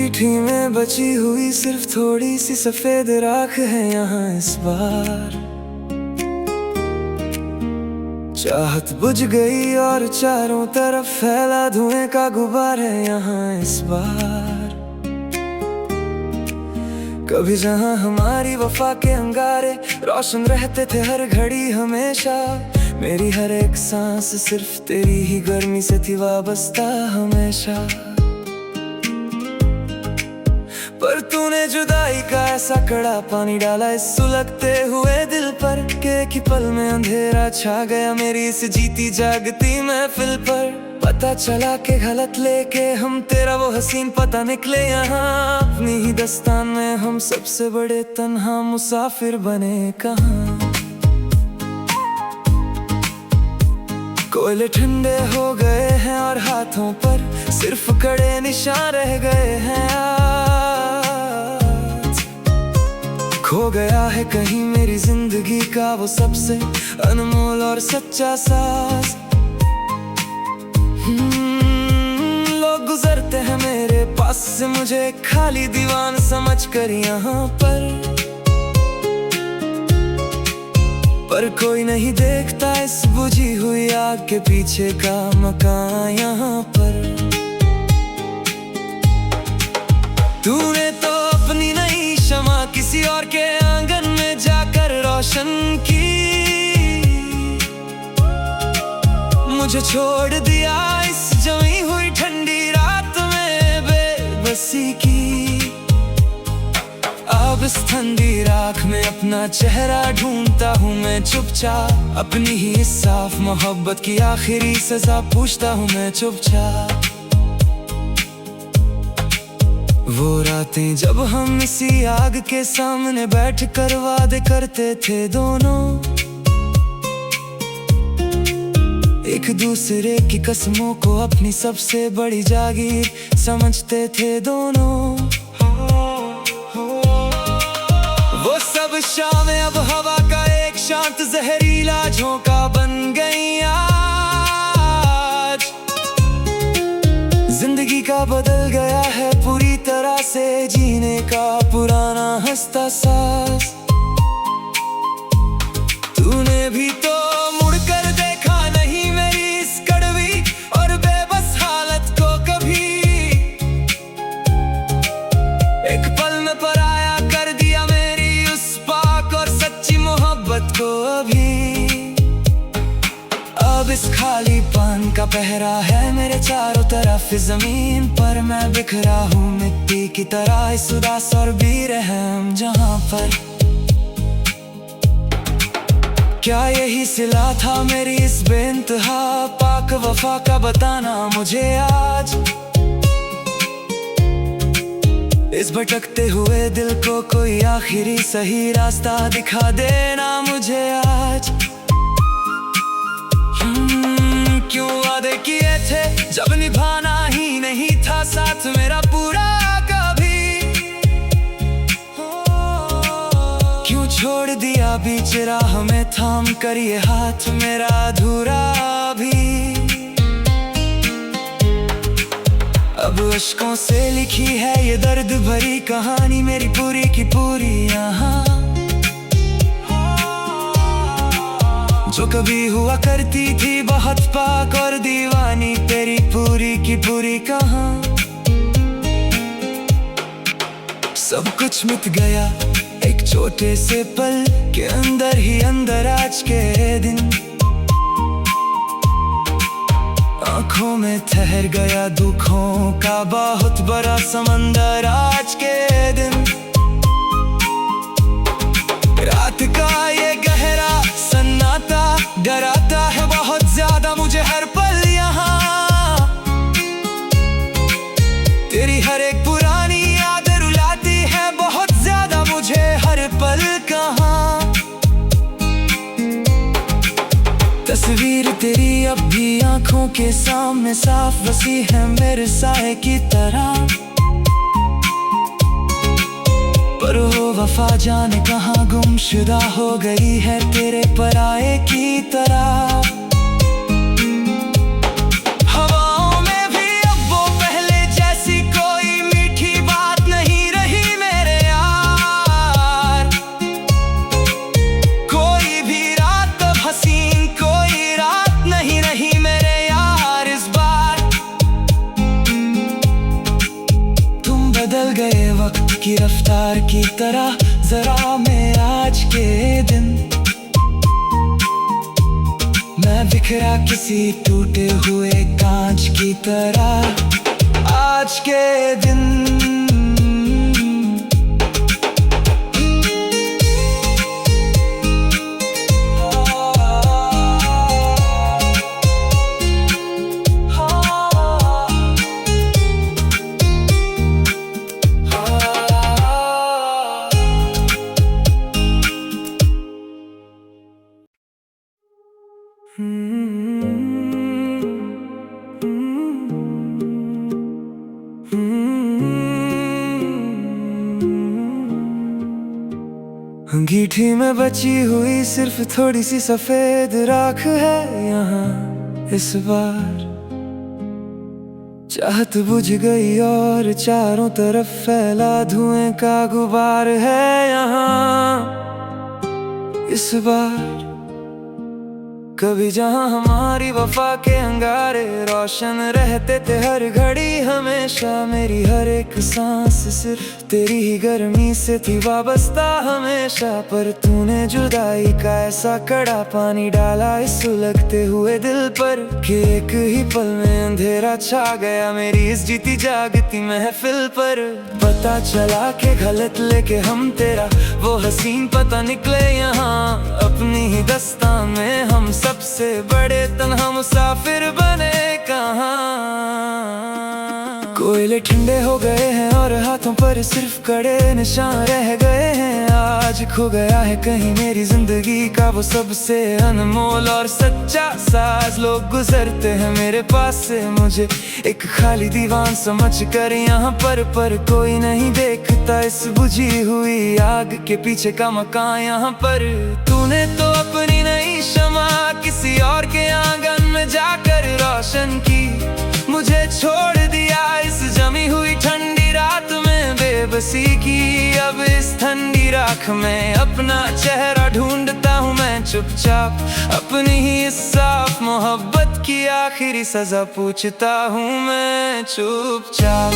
मीठी में बची हुई सिर्फ थोड़ी सी सफेद राख है यहाँ इस बार। चाहत बुझ गई और चारों तरफ फैला धुएं का गुबार है यहाँ इस बार। कभी जहाँ हमारी वफा के अंगारे रोशन रहते थे हर घड़ी हमेशा, मेरी हर एक सांस सिर्फ तेरी ही गर्मी से थी वाबस्ता हमेशा। पर तूने जुदाई का ऐसा कड़ा पानी डाला इस सुलगते हुए दिल पर कि एक ही पल में अंधेरा छा गया मेरी इस जीती जागती महफिल पर। पता चला कि गलत लेके हम तेरा वो हसीन पता निकले यहाँ अपनी ही दस्तान में हम सबसे बड़े तन्हा मुसाफिर बने कहाँ। कोयले ठंडे हो गए हैं और हाथों पर सिर्फ कड़े निशान रह गए हैं आज। खो गया है कहीं मेरी जिंदगी का वो सबसे अनमोल और सच्चा साज। लोग गुजरते हैं मेरे पास से मुझे खाली दीवान समझ कर यहाँ पर कोई नहीं देखता इस बुझी हुई आग के पीछे का मकान यहाँ पर। तूने तो अपनी नई शमा किसी और के आंगन में जाकर रोशन की, मुझे छोड़ दिया इस जमी हुई ठंडी रात में बेबसी की। अब इस ठंडी राख में अपना चेहरा ढूंढता हूँ मैं चुपचाप, अपनी ही इस साफ मोहब्बत की आखिरी सजा पूछता हूँ मैं चुपचाप। वो रातें जब हम इसी आग के सामने बैठ कर वादे करते थे दोनों, एक दूसरे की कसमों को अपनी सबसे बड़ी जागीर समझते थे दोनों। वो सब शामें अब हवा का एक शांत जहरीला झोंका बन गई आज। जिंदगी का बदल गया है पूरी तरह से जीने का पुराना हंसता साज। तूने भी तो मुड़कर देखा नहीं मेरी इस कड़वी और बेबस हालत को कभी, एक पल में पराया कर दिया मेरी उस पाक और सच्ची मोहब्बत को अभी। अब इस खाली पान का पहरा है मेरे चारों तरफ जमीन पर, मैं बिखरा हूँ मिट्टी की तरह इस उदास और बेरहम जहाँ पर। क्या यही सिला था मेरी इस बेइंतहा पाक वफा का बताना मुझे आज। इस भटकते हुए दिल को कोई आखिरी सही रास्ता दिखा देना मुझे आज। क्यों वादे किए थे जब निभाना ही नहीं था साथ मेरा पूरा कभी, क्यों छोड़ दिया बीच राह में थाम कर ये हाथ मेरा अधूरा भी। अब अश्कों से लिखी है ये दर्द भरी कहानी मेरी पूरी की पूरी यहाँ, जो कभी हुआ करती थी बहुत पाक और दीवानी तेरी पूरी की पूरी कहां। सब कुछ मिट गया एक छोटे से पल के अंदर ही अंदर आज के दिन। आंखों में ठहर गया दुखों का बहुत बड़ा समंदर आज के दिन। रात का ये गहरा सन्नाटा डराता है बहुत ज्यादा मुझे हर पल यहाँ। तेरी हर एक पुरानी याद रुलाती है बहुत ज्यादा मुझे हर पल कहाँ। तस्वीर तेरी अब भी आंखों के सामने साफ बसी है मेरे साए की तरह, पर वो वफा जाने कहाँ गुमशुदा हो गई है तेरे पराये की तरह। हवाओं में भी अब वो पहले जैसी कोई मीठी बात तरह जरा मैं आज के दिन। मैं बिखरा किसी टूटे हुए कांच की तरह आज के दिन। अंगीठी में बची हुई सिर्फ थोड़ी सी सफेद राख है यहाँ इस बार। चाहत बुझ गई और चारों तरफ फैला धुएं का गुबार है यहाँ इस बार। कभी जहाँ हमारी वफा के अंगारे रोशन रहते थे हर घड़ी हमेशा, मेरी हर एक सांस सिर्फ तेरी ही गर्मी से थी वाबस्ता हमेशा। पर तूने जुदाई का ऐसा कड़ा पानी डाला इस सुलगते हुए दिल पर कि एक ही पल में अंधेरा छा गया मेरी इस जीती जागती महफिल पर। पता चला कि गलत लेके हम तेरा वो हसीन पता निकले यहाँ अपनी ही दस्तान में हम सबसे बड़े तन्हा मुसाफिर बने कहाँ। कोयले ठंडे हो गए हैं और हाथों पर सिर्फ कड़े निशान रह गए हैं। आज खो गया है कहीं मेरी जिंदगी का वो सबसे अनमोल और सच्चा साज। लोग गुजरते हैं मेरे पास से मुझे एक खाली दीवान समझ कर यहाँ पर कोई नहीं देखता इस बुझी हुई आग के पीछे का मकान यहाँ पर। तूने तो अपनी नई शमा किसी और के आंगन में जाकर रोशन की, मुझे छोड़ दिया इस जमी हुई ठंडी रात में बेबसी की। अब इस ठंडी राख में अपना चेहरा ढूंढता हूँ मैं चुपचाप, अपनी ही इस साफ मोहब्बत की आखिरी सजा पूछता हूँ मैं चुपचाप।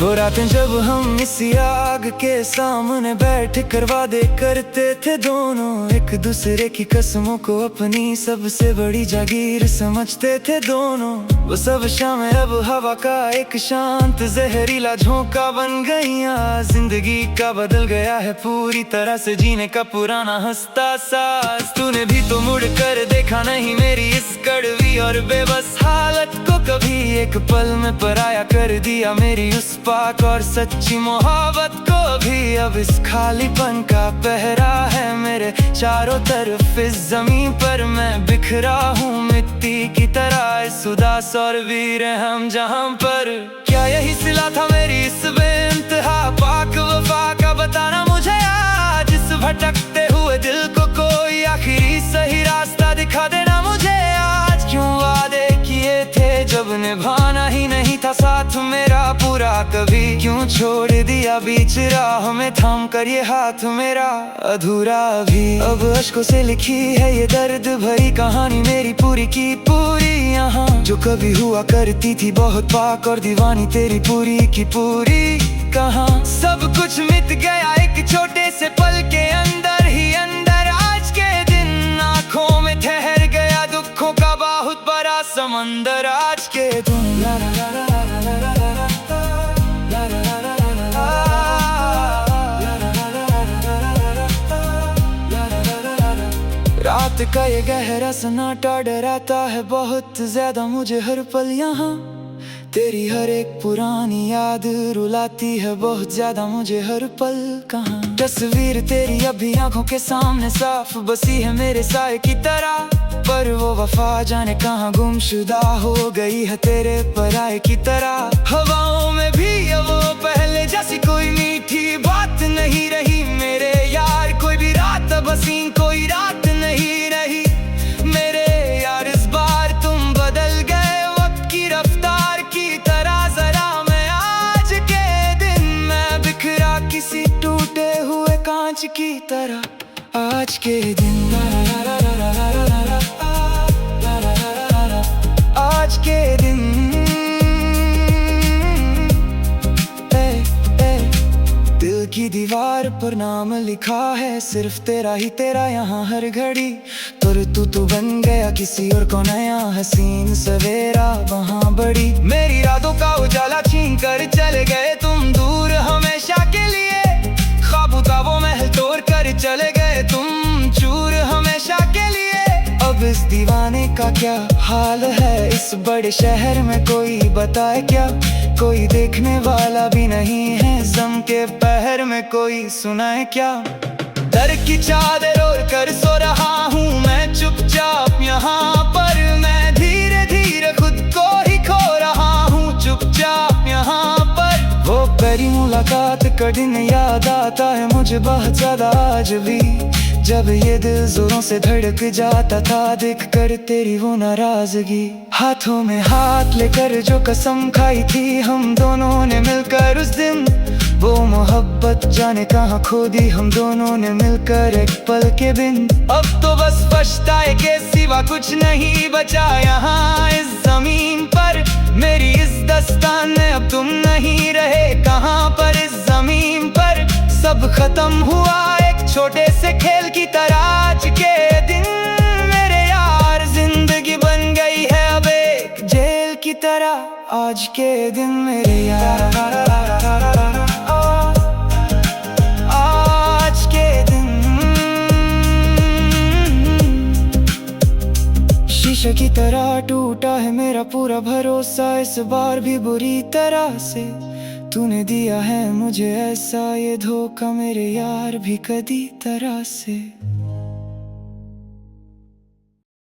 वो रातें जब हम इसी आग के सामने बैठ कर वादे करते थे दोनों, एक दूसरे की कसमों को अपनी सबसे बड़ी जागीर समझते थे दोनों। वो सब शामें अब हवा का एक शांत जहरीला झोंका बन गईं। जिंदगी का बदल गया है पूरी तरह से जीने का पुराना हंसता साज। तूने भी तो मुड़ कर देखा नहीं मेरी इस कड़वी और बेबस हालत को कभी, एक पल में पराया कर दिया मेरी उस पाक और सच्ची मोहब्बत को भी। अब इस खालीपन का पहरा है मेरे चारों तरफ इस जमीन पर, मैं बिखरा हूँ मिट्टी की तरह इस उदास और बेरहम जहां पर। क्या यही सिला था मेरी इस बेइंतहा पाक वफा का, बताना मुझे आज इस भटकते हुए दिल को कोई आखिरी सही रास्ता दिखा देना मुझे आज। क्यों वादे किए थे जब निभाना ही नहीं था साथ मेरा पूरा, कभी क्यों छोड़ दिया बीच राह में थाम कर ये हाथ मेरा अधूरा भी। अब अश्कों से लिखी है ये दर्द भरी कहानी मेरी पूरी की पूरी यहाँ, जो कभी हुआ करती थी बहुत पाक और दीवानी तेरी पूरी की पूरी कहाँ। सब कुछ मिट गया एक छोटे से पल के अंदर ही अंदर आज के दिन, आँखों में ठहर गया दुखों का बहुत बड़ा समंदर आज के दिन। रात का ये गहरा सन्नाटा डराता है बहुत ज्यादा मुझे हर पल यहाँ, तेरी हर एक पुरानी याद रुलाती है बहुत ज्यादा मुझे हर पल। कहाँ तस्वीर तेरी अभी आंखों के सामने साफ बसी है मेरे साए की तरह, पर वो वफा जाने कहाँ गुमशुदा हो गई है तेरे पराए की तरह। हवाओं में भी वो पहले जैसी कोई मीठी बात नहीं रही मेरे यार, कोई भी रात बसीन कोई रात नहीं रही मेरे यार। इस बार तुम बदल गए वक्त की रफ्तार की तरह, जरा मैं आज के दिन मैं बिखरा किसी टूटे हुए कांच की तरह आज के दिन। दीवार पर नाम लिखा है सिर्फ तेरा ही तेरा यहाँ हर घड़ी। पर तू बन गया किसी और को नया, हसीन सवेरा वहाँ बड़ी। मेरी यादों का उजाला छीन कर चले गए तुम दूर हमेशा के लिए। ख्वाबों का वो महल तोड़ कर चले गए तुम चूर हमेशा के लिए। अब इस दीवाने का क्या हाल है इस बड़े शहर में, कोई बताए क्या? कोई देखने वाला भी नहीं है, ज़म के पहर में कोई सुनाए क्या? डर की चादर ओढ़ कर सो रहा हूँ मैं चुपचाप यहाँ पर। मैं धीरे धीरे खुद को ही खो रहा हूँ चुपचाप यहाँ पर। वो पहली मुलाकात का दिन याद आता है मुझे बहुत ज्यादा आज भी, जब ये दिल जोरों से धड़क जाता था देख कर तेरी वो नाराजगी। हाथों में हाथ लेकर जो कसम खाई थी हम दोनों ने मिलकर उस दिन, वो मोहब्बत जाने कहाँ खो दी हम दोनों ने मिलकर एक पल के बिन। अब तो बस पछताए के सिवा कुछ नहीं बचा यहाँ इस जमीन पर। मेरी इस दस्तान में अब तुम नहीं रहे, कहाँ पर इस जमीन पर। सब खत्म हुआ एक छोटे से खेल की तरह आज के दिन मेरे यार। जिंदगी बन गई है अब एक जेल की तरह आज के दिन मेरे यार। आज के दिन शीशे की तरह टूटा है मेरा पूरा भरोसा इस बार भी बुरी तरह से। तूने दिया है मुझे ऐसा ये धोखा मेरे यार भी कदी तरह से।